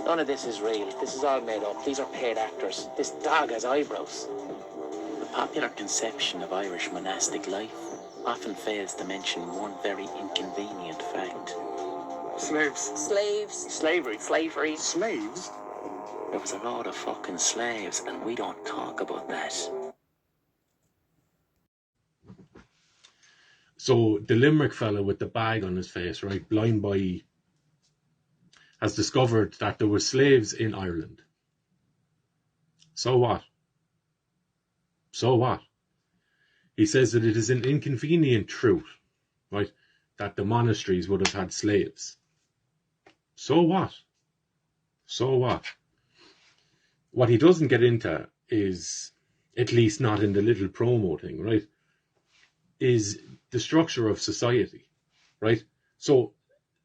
None of this is real. This is all made up. These are paid actors. This dog has eyebrows. The popular conception of Irish monastic life often fails to mention one very inconvenient fact. Slaves. Slaves. Slavery. Slavery. Slaves? There was a lot of fucking slaves, and we don't talk about that. So the Limerick fella with the bag on his face, right, blind boy, has discovered that there were slaves in Ireland. So what? So what? He says that it is an inconvenient truth, right, that the monasteries would have had slaves. So what? So what? What he doesn't get into is, at least not in the little promo thing, right, is the structure of society, right? So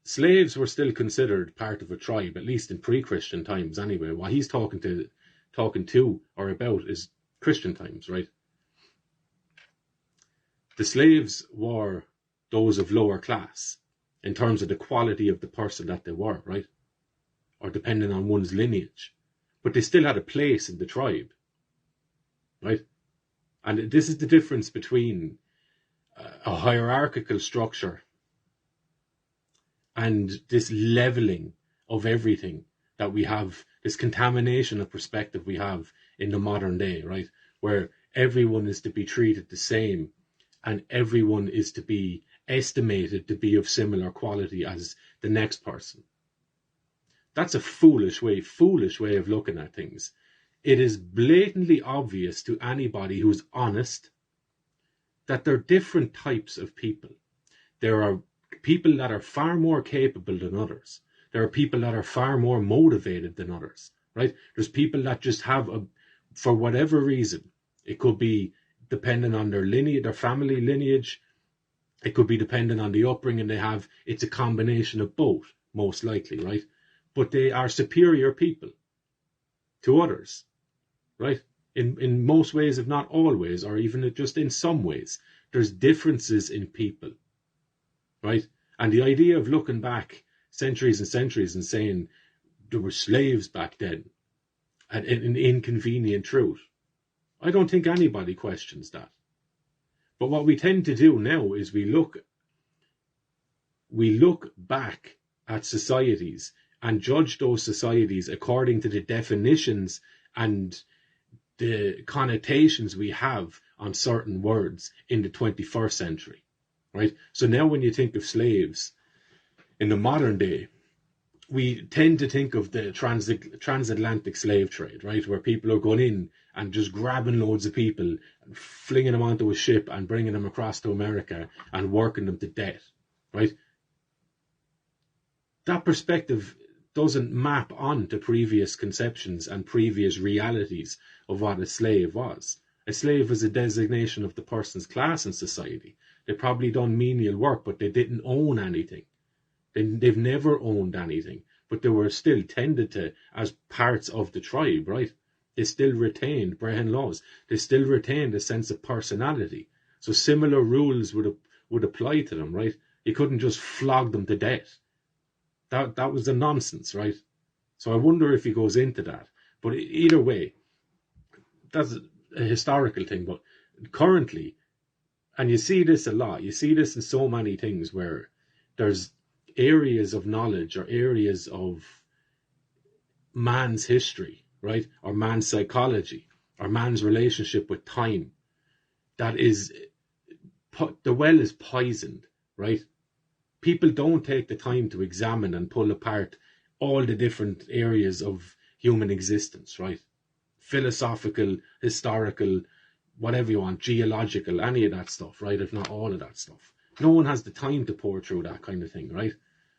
slaves were still considered part of a tribe, at least in pre-Christian times anyway. What he's talking to or about is Christian times, right? The slaves were those of lower class in terms of the quality of the person that they were, right? Or depending on one's lineage. But they still had a place in the tribe, right? And this is the difference between a hierarchical structure and this leveling of everything that we have, this contamination of perspective we have in the modern day, right? Where everyone is to be treated the same and everyone is to be estimated to be of similar quality as the next person. That's a foolish way of looking at things. It is blatantly obvious to anybody who's honest that there are different types of people. There are people that are far more capable than others. There are people that are far more motivated than others, right? There's people that just have, for whatever reason, it could be dependent on their lineage, their family lineage. It could be dependent on the upbringing they have. It's a combination of both, most likely, right? But they are superior people to others, right? In most ways, if not always, or even just in some ways, there's differences in people, right? And the idea of looking back centuries and centuries and saying there were slaves back then, and an inconvenient truth, I don't think anybody questions that. But what we tend to do now is we look back at societies and judge those societies according to the definitions and the connotations we have on certain words in the 21st century, right? So now when you think of slaves in the modern day, we tend to think of the transatlantic slave trade, right? Where people are going in and just grabbing loads of people, and flinging them onto a ship and bringing them across to America and working them to death, right? That perspective doesn't map onto previous conceptions and previous realities of what a slave was. A slave was a designation of the person's class in society. They probably done menial work, but they didn't own anything. They've never owned anything, but they were still tended to as parts of the tribe, right? They still retained Brehon laws. They still retained a sense of personality. So similar rules would apply to them, right? You couldn't just flog them to death. That was a nonsense, right? So I wonder if he goes into that. But either way, that's a historical thing. But currently, and you see this a lot, you see this in so many things where there's areas of knowledge or areas of man's history, right? Or man's psychology, or man's relationship with time. That is, the well is poisoned, right? People don't take the time to examine and pull apart all the different areas of human existence, right? Philosophical, historical, whatever you want, geological, any of that stuff, right? If not all of that stuff. No one has the time to pour through that kind of thing, right?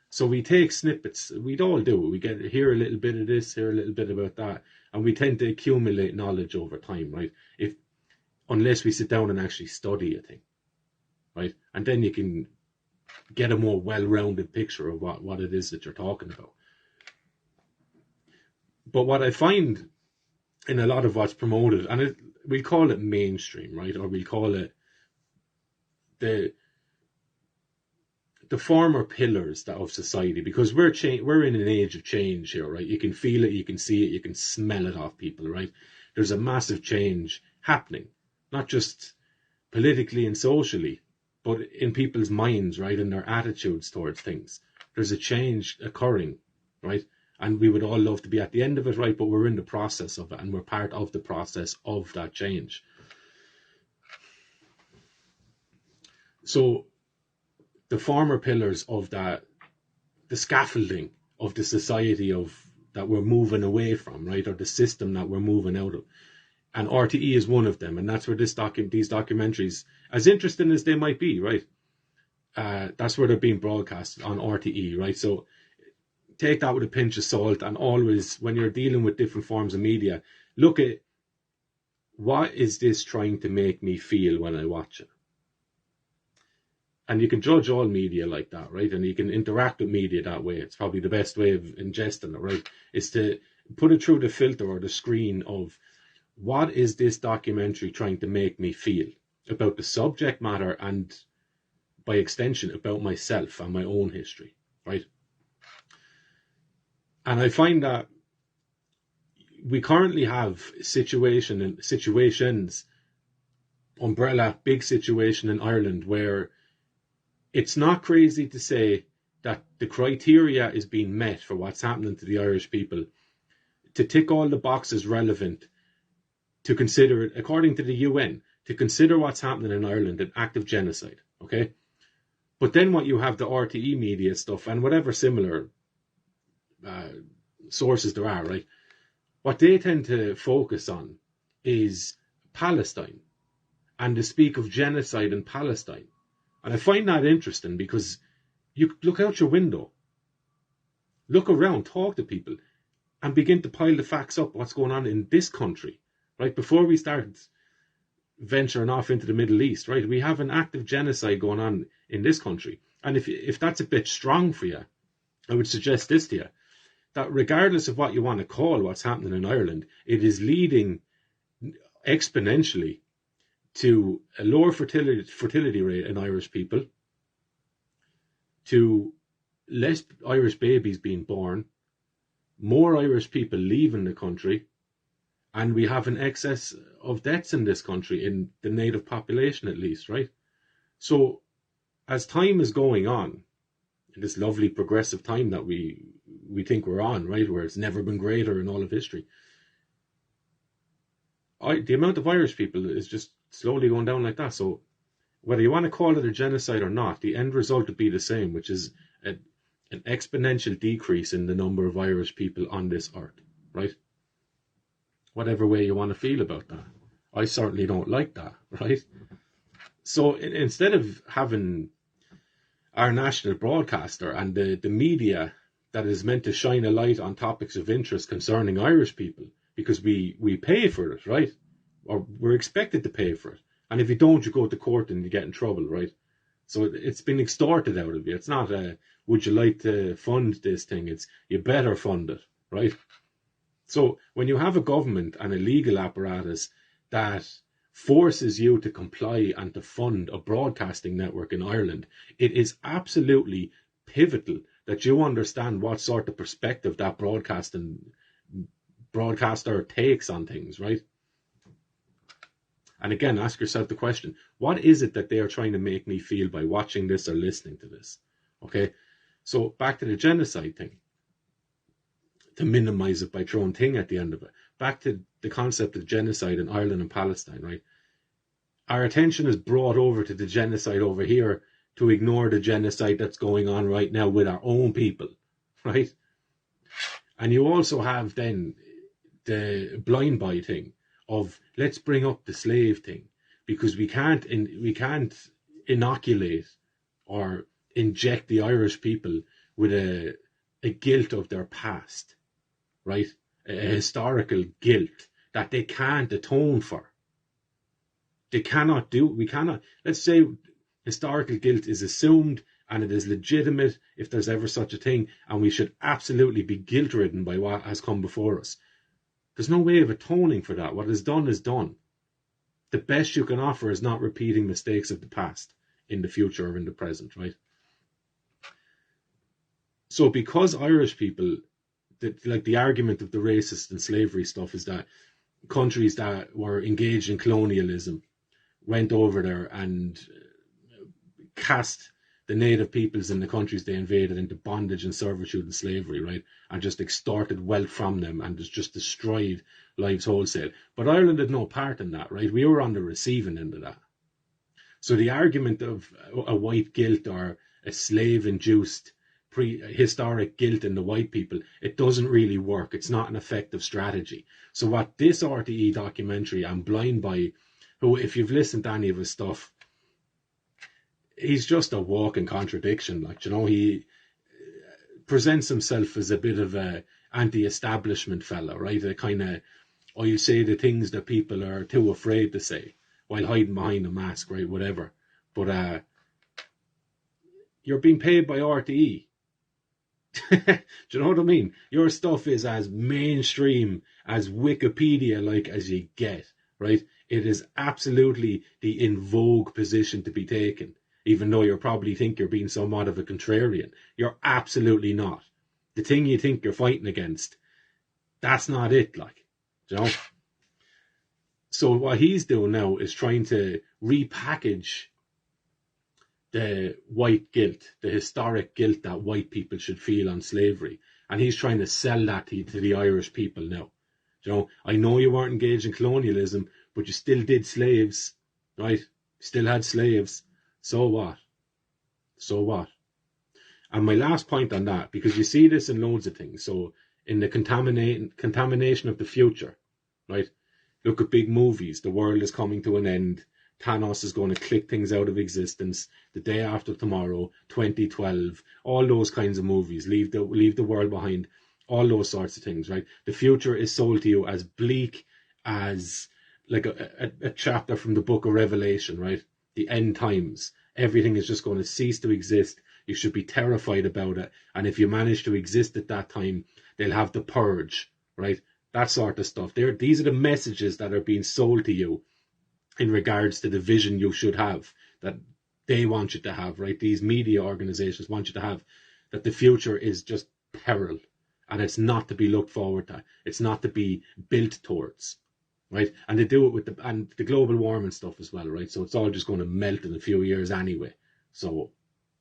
So we take snippets, we'd all do it. We get here a little bit of this, here a little bit about that, and we tend to accumulate knowledge over time, right? Unless we sit down and actually study a thing, right? And then you can get a more well-rounded picture of what it is that you're talking about. But what I find in a lot of what's promoted, and we call it mainstream, right? Or we call it the the former pillars of society, because we're in an age of change here, right? You can feel it, you can see it, you can smell it off people, right? There's a massive change happening, not just politically and socially, but in people's minds, right, and their attitudes towards things. There's a change occurring, right? And we would all love to be at the end of it, right? But we're in the process of it, and we're part of the process of that change. So the former pillars of that, the scaffolding of the society that we're moving away from, right, or the system that we're moving out of. And RTE is one of them, and that's where these documentaries, as interesting as they might be, right, that's where they're being broadcast on RTE, right? So take that with a pinch of salt, and always, when you're dealing with different forms of media, look at what is this trying to make me feel when I watch it. And you can judge all media like that, right? And you can interact with media that way. It's probably the best way of ingesting it, right? Is to put it through the filter or the screen of, what is this documentary trying to make me feel about the subject matter, and by extension about myself and my own history, right? And I find that we currently have situations, umbrella, big situation in Ireland, where it's not crazy to say that the criteria is being met for what's happening to the Irish people, to tick all the boxes relevant, to consider it, according to the UN, to consider what's happening in Ireland an act of genocide, okay? But then what you have, the RTE media stuff and whatever similar sources there are, right? What they tend to focus on is Palestine, and to speak of genocide in Palestine. And I find that interesting, because you look out your window, look around, talk to people, and begin to pile the facts up, what's going on in this country, right? Before we start venturing off into the Middle East, right? We have an active genocide going on in this country. And if that's a bit strong for you, I would suggest this to you, that regardless of what you want to call what's happening in Ireland, it is leading exponentially to a lower fertility rate in Irish people, to less Irish babies being born, more Irish people leaving the country, and we have an excess of deaths in this country, in the native population at least, right? So as time is going on, in this lovely progressive time that we think we're on, right, where it's never been greater in all of history, the amount of Irish people is just slowly going down like that. So whether you want to call it a genocide or not, the end result would be the same, which is an exponential decrease in the number of Irish people on this earth, right? Whatever way you want to feel about that. I certainly don't like that, right? So instead of having our national broadcaster and the media that is meant to shine a light on topics of interest concerning Irish people, because we pay for it, right? Or we're expected to pay for it. And if you don't, you go to court and you get in trouble, right? So it's been extorted out of you. It's not would you like to fund this thing? It's, you better fund it, right? So when you have a government and a legal apparatus that forces you to comply and to fund a broadcasting network in Ireland, it is absolutely pivotal that you understand what sort of perspective that broadcaster takes on things, right? And again, ask yourself the question, what is it that they are trying to make me feel by watching this or listening to this? Okay, so back to the genocide thing, to minimize it by throwing thing at the end of it. Back to the concept of genocide in Ireland and Palestine, right? Our attention is brought over to the genocide over here to ignore the genocide that's going on right now with our own people, right? And you also have then the blind buy thing of, let's bring up the slave thing, because we can't inoculate or inject the Irish people with a guilt of their past, right? A historical guilt that they can't atone for. We cannot, let's say historical guilt is assumed and it is legitimate if there's ever such a thing, and we should absolutely be guilt-ridden by what has come before us. There's no way of atoning for that. What is done is done. The best you can offer is not repeating mistakes of the past in the future or in the present, right? So because Irish people, the argument of the racist and slavery stuff is that countries that were engaged in colonialism went over there and cast the native peoples in the countries they invaded into bondage and servitude and slavery, right? And just extorted wealth from them and just destroyed lives wholesale. But Ireland had no part in that, right? We were on the receiving end of that. So the argument of a white guilt or a slave-induced prehistoric guilt in the white people, it doesn't really work. It's not an effective strategy. So what this RTE documentary, I'm Blind by, who, if you've listened to any of his stuff, he's just a walking contradiction. Like, you know, he presents himself as a bit of a anti-establishment fella, right? A kind of, oh, you say the things that people are too afraid to say while hiding behind a mask, right? Whatever. But you're being paid by RTE. Do you know what I mean? Your stuff is as mainstream, as Wikipedia-like as you get, right? It is absolutely the in vogue position to be taken, even though you probably think you're being somewhat of a contrarian. You're absolutely not. The thing you think you're fighting against, that's not it, like, you know? So what he's doing now is trying to repackage the white guilt, the historic guilt that white people should feel on slavery. And he's trying to sell that to the Irish people now. You know, I know you weren't engaged in colonialism, but you still did slaves, right? Still had slaves. So what? So what? And my last point on that, because you see this in loads of things. So in the contamination of the future, right? Look at big movies. The world is coming to an end. Thanos is going to click things out of existence. The Day After Tomorrow, 2012, all those kinds of movies. Leave the world behind. All those sorts of things, right? The future is sold to you as bleak as like a chapter from the book of Revelation, right? The end times. Everything is just going to cease to exist. You should be terrified about it. And if you manage to exist at that time, they'll have the purge, right? That sort of stuff. These are the messages that are being sold to you in regards to the vision you should have, that they want you to have, right? These media organizations want you to have, that the future is just peril and it's not to be looked forward to. It's not to be built towards, right? And they do it with the global warming stuff as well, right? So it's all just going to melt in a few years anyway. So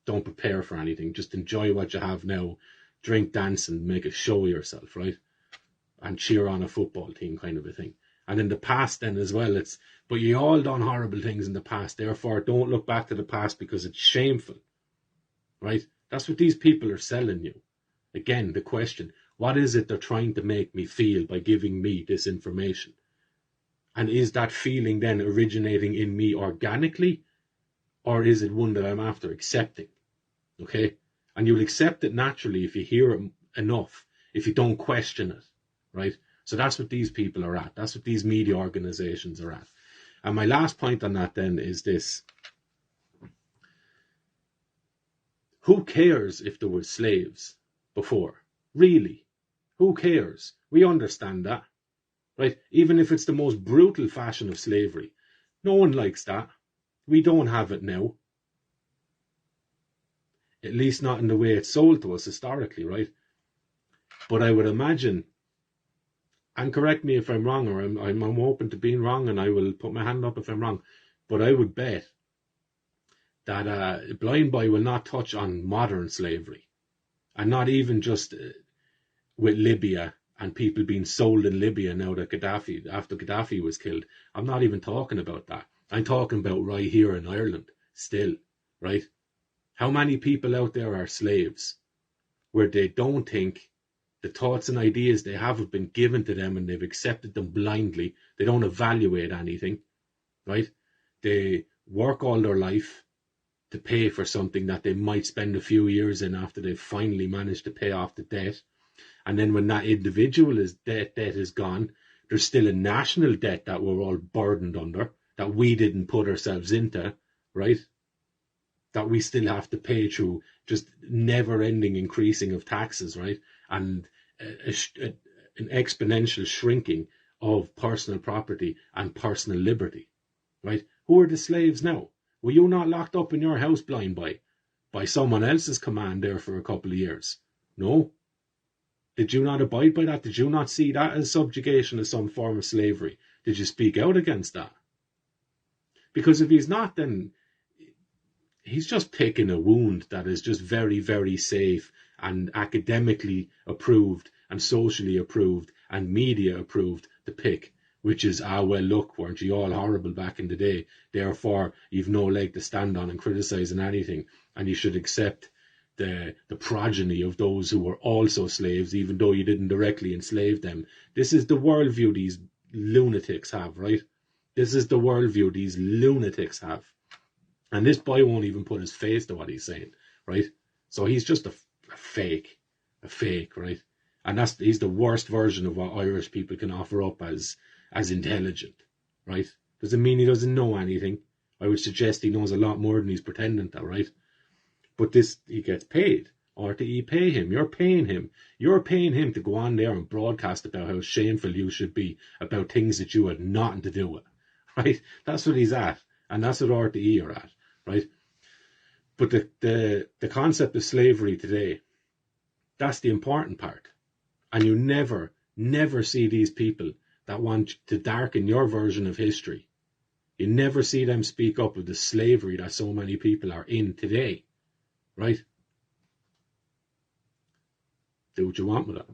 don't prepare for anything. Just enjoy what you have now. Drink, dance, and make a show of yourself, right? And cheer on a football team, kind of a thing. And in the past then as well, but you all done horrible things in the past. Therefore, don't look back to the past because it's shameful, right? That's what these people are selling you. Again, the question, what is it they're trying to make me feel by giving me this information? And is that feeling then originating in me organically? Or is it one that I'm after accepting? Okay? And you'll accept it naturally if you hear it enough, if you don't question it, right? So that's what these people are at. That's what these media organizations are at. And my last point on that then is this. Who cares if there were slaves before? Really? Who cares? We understand that, right? Even if it's the most brutal fashion of slavery. No one likes that. We don't have it now. At least not in the way it's sold to us historically, right? But I would imagine, and correct me if I'm wrong, or I'm open to being wrong, and I will put my hand up if I'm wrong, but I would bet that Blind Boy will not touch on modern slavery, and not even just with Libya and people being sold in Libya now that after Gaddafi was killed. I'm not even talking about that. I'm talking about right here in Ireland still, right? How many people out there are slaves where they don't think the thoughts and ideas they have been given to them and they've accepted them blindly. They don't evaluate anything, right? They work all their life to pay for something that they might spend a few years in after they've finally managed to pay off the debt. And then when that individual debt is gone, there's still a national debt that we're all burdened under, that we didn't put ourselves into, right? That we still have to pay through just never-ending increasing of taxes, right? And an exponential shrinking of personal property and personal liberty, right? Who are the slaves now? Were you not locked up in your house, Blind Boy, by someone else's command there for a couple of years, No. Did you not abide by that? Did you not see that as subjugation, as some form of slavery? Did you speak out against that? Because if he's not, then he's just picking a wound that is just very, very safe and academically approved and socially approved and media approved to pick, which is, well, look, weren't you all horrible back in the day? Therefore, you've no leg to stand on in criticising anything, and you should accept the progeny of those who were also slaves, even though you didn't directly enslave them. This is the worldview these lunatics have, right? This is the worldview these lunatics have. And this boy won't even put his face to what he's saying, right? So he's just a fake, right? And he's the worst version of what Irish people can offer up as intelligent, right? Doesn't mean he doesn't know anything. I would suggest he knows a lot more than he's pretending to, right? But he gets paid. RTE pay him. You're paying him. You're paying him to go on there and broadcast about how shameful you should be about things that you had nothing to do with, right? That's what he's at. And that's what RTE are at, right? But the concept of slavery today, that's the important part. And you never see these people that want to darken your version of history. You never see them speak up of the slavery that so many people are in today, right? Do what you want with it.